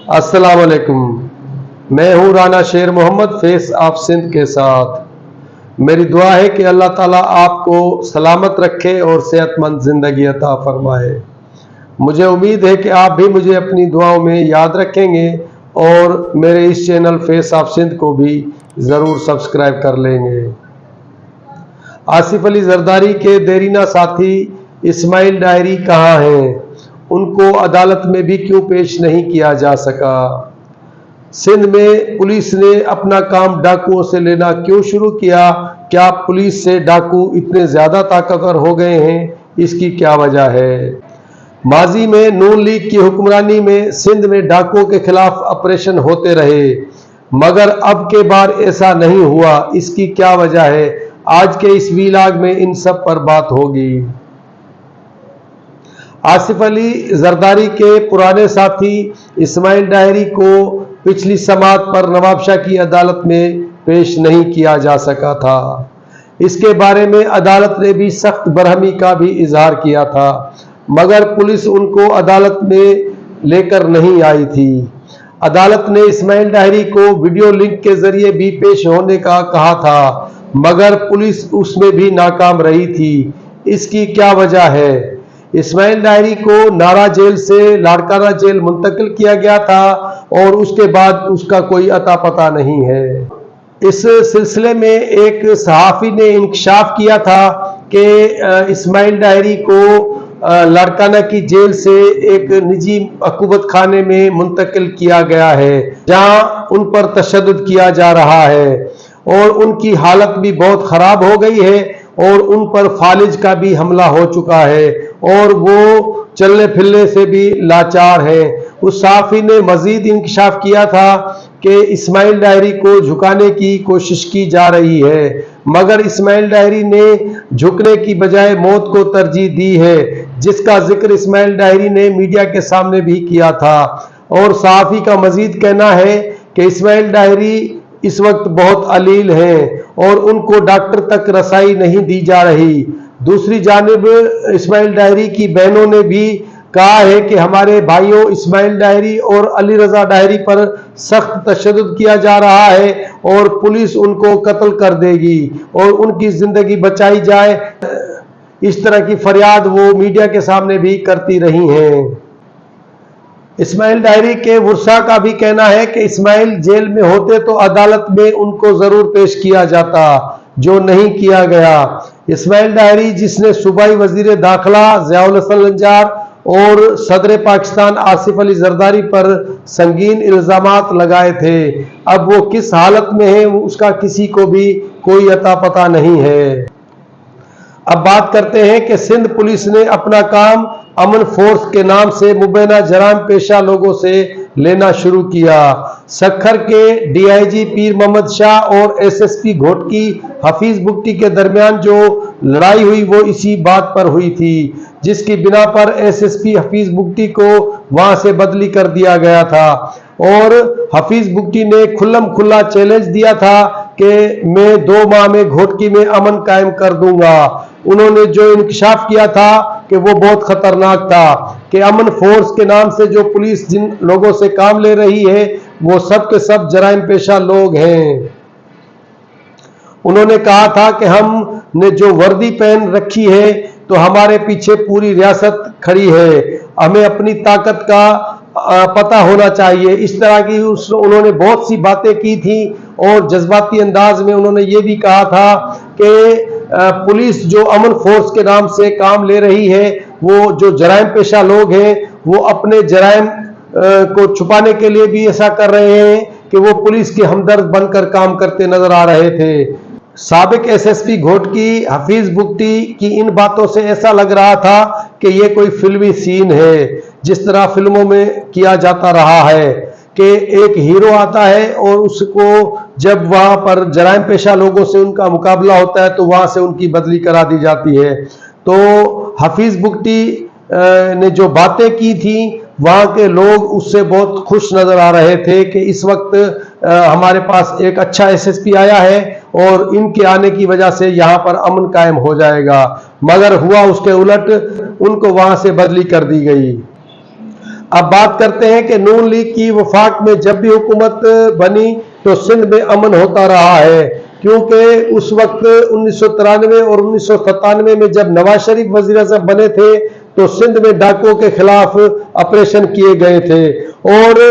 अस्सलाम वालेकुम। मैं हूँ राना शेर मोहम्मद फेस ऑफ सिंध के साथ। मेरी दुआ है कि अल्लाह ताला आपको सलामत रखे और सेहतमंद ज़िंदगी अता फरमाए। मुझे उम्मीद है कि आप भी मुझे अपनी दुआओं में याद रखेंगे और मेरे इस चैनल फेस ऑफ सिंध को भी ज़रूर सब्सक्राइब कर लेंगे। आसिफ अली जरदारी के देरीना साथी इस्माइल डायरी कहाँ हैं? उनको अदालत में भी क्यों पेश नहीं किया जा सका? सिंध में पुलिस ने अपना काम डाकुओं से लेना क्यों शुरू किया? क्या पुलिस से डाकू इतने ज्यादा ताकतवर हो गए हैं? इसकी क्या वजह है? माजी में नून लीग की हुक्मरानी में सिंध में डाकुओं के खिलाफ ऑपरेशन होते रहे, मगर अब के बार ऐसा नहीं हुआ। इसकी क्या वजह है? आज के इस वीलाग में इन सब पर बात होगी। आसिफ अली जरदारी के पुराने साथी इस्माइल डायरी को पिछली समाअत पर नवाबशाह की अदालत में पेश नहीं किया जा सका था। इसके बारे में अदालत ने भी सख्त बरहमी का भी इजहार किया था, मगर पुलिस उनको अदालत में लेकर नहीं आई थी। अदालत ने इस्माइल डायरी को वीडियो लिंक के जरिए भी पेश होने का कहा था, मगर पुलिस उसमें भी नाकाम रही थी। इसकी क्या वजह है? इस्माइल डायरी को नारा जेल से लाड़काना जेल मुंतकिल किया गया था और उसके बाद उसका कोई अता पता नहीं है। इस सिलसिले में एक सहाफ़ी ने इंकशाफ किया था कि इस्माइल डायरी को लाड़काना की जेल से एक निजी अकूबत खाने में मुंतकिल किया गया है, जहां उन पर तशद्दुद किया जा रहा है और उनकी हालत भी बहुत खराब हो गई है और उन पर फालिज का भी हमला हो चुका है और वो चलने फिरने से भी लाचार है। उस साफ़ी ने मजीद इंकशाफ किया था कि इस्माइल डायरी को झुकाने की कोशिश की जा रही है, मगर इस्माइल डायरी ने झुकने की बजाय मौत को तरजीह दी है, जिसका जिक्र इस्माइल डायरी ने मीडिया के सामने भी किया था। और साफ़ी का मजीद कहना है कि इस्माइल डायरी इस वक्त बहुत अलील हैं और उनको डॉक्टर तक रसाई नहीं दी जा रही। दूसरी जानिब इस्माइल डायरी की बहनों ने भी कहा है कि हमारे भाइयों इस्माइल डायरी और अली रजा डायरी पर सख्त तशद्दुद किया जा रहा है और पुलिस उनको कत्ल कर देगी और उनकी जिंदगी बचाई जाए। इस तरह की फरियाद वो मीडिया के सामने भी करती रही हैं। इस्माइल डायरी के वर्सा का भी कहना है कि इस्माइल जेल में होते तो अदालत में उनको जरूर पेश किया जाता, जो नहीं किया गया। इस्माइल डायरी जिसने सूबाई वजीर दाखिला ज़ियाउल हसन लंजार और सदर पाकिस्तान आसिफ अली जरदारी पर संगीन इल्जामात लगाए थे, अब वो किस हालत में है उसका किसी को भी कोई अता पता नहीं है। अब बात करते हैं कि सिंध पुलिस ने अपना काम अमन फोर्स के नाम से मुबैना जराम पेशा लोगों से लेना शुरू किया। सखर के डीआईजी पीर मोहम्मद शाह और एसएसपी घोटकी हफीज बुगटी के दरमियान जो लड़ाई हुई वो इसी बात पर हुई थी, जिसकी बिना पर एसएसपी हफीज बुगटी को वहां से बदली कर दिया गया था और हफीज बुगटी ने खुल्लम खुल्ला चैलेंज दिया था कि मैं 2 माह में घोटकी में अमन कायम कर दूंगा। उन्होंने जो इंकशाफ किया था कि वो बहुत खतरनाक था कि अमन फोर्स के नाम से जो पुलिस जिन लोगों से काम ले रही है वो सब के सब जराइम पेशा लोग हैं। उन्होंने कहा था कि हमने जो वर्दी पहन रखी है तो हमारे पीछे पूरी रियासत खड़ी है, हमें अपनी ताकत का पता होना चाहिए। इस तरह की उन्होंने बहुत सी बातें की थी और जज्बाती अंदाज में उन्होंने ये भी कहा था कि पुलिस जो अमन फोर्स के नाम से काम ले रही है, वो जो जराइम पेशा लोग हैं वो अपने जराइम को छुपाने के लिए भी ऐसा कर रहे हैं कि वो पुलिस के हमदर्द बनकर काम करते नजर आ रहे थे। साबिक एसएसपी घोटकी हफीज बुगटी की इन बातों से ऐसा लग रहा था कि ये कोई फिल्मी सीन है, जिस तरह फिल्मों में किया जाता रहा है कि एक हीरो आता है और उसको जब वहां पर जराइम पेशा लोगों से उनका मुकाबला होता है तो वहां से उनकी बदली करा दी जाती है। तो हफीज बुगटी ने जो बातें की थी वहां के लोग उससे बहुत खुश नजर आ रहे थे कि इस वक्त हमारे पास एक अच्छा एसएसपी आया है और इनके आने की वजह से यहाँ पर अमन कायम हो जाएगा, मगर हुआ उसके उलट, उनको वहां से बदली कर दी गई। अब बात करते हैं कि नून लीग की वफाक में जब भी हुकूमत बनी तो सिंध में अमन होता रहा है, क्योंकि उस वक्त 1993 और 1997 में जब नवाज शरीफ वजीर आज़म बने थे तो सिंध में डाकुओं के खिलाफ ऑपरेशन किए गए थे और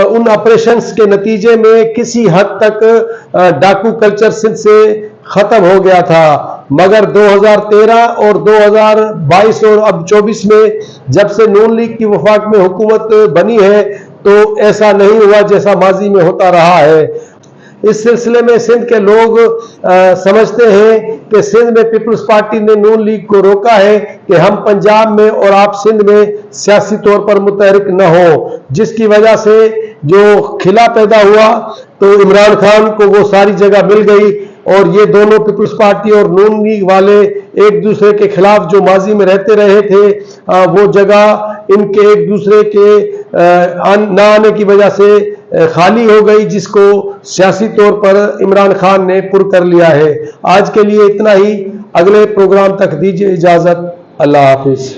उन ऑपरेशंस के नतीजे में किसी हद तक डाकू कल्चर सिंध से खत्म हो गया था। मगर 2013 और 2022 और अब 24 में जब से नून लीग की वफाक में हुकूमत बनी है तो ऐसा नहीं हुआ जैसा माजी में होता रहा है। इस सिलसिले में सिंध के लोग समझते हैं कि सिंध में पीपल्स पार्टी ने नून लीग को रोका है कि हम पंजाब में और आप सिंध में सियासी तौर पर मुतहरिक न हो, जिसकी वजह से जो खिला पैदा हुआ तो इमरान खान को वो सारी जगह मिल गई और ये दोनों पीपल्स पार्टी और नून लीग वाले एक दूसरे के खिलाफ जो माजी में रहते रहे थे वो जगह इनके एक दूसरे के न आने की वजह से खाली हो गई, जिसको सियासी तौर पर इमरान खान ने पुर कर लिया है। आज के लिए इतना ही, अगले प्रोग्राम तक दीजिए इजाजत। अल्लाह हाफिज।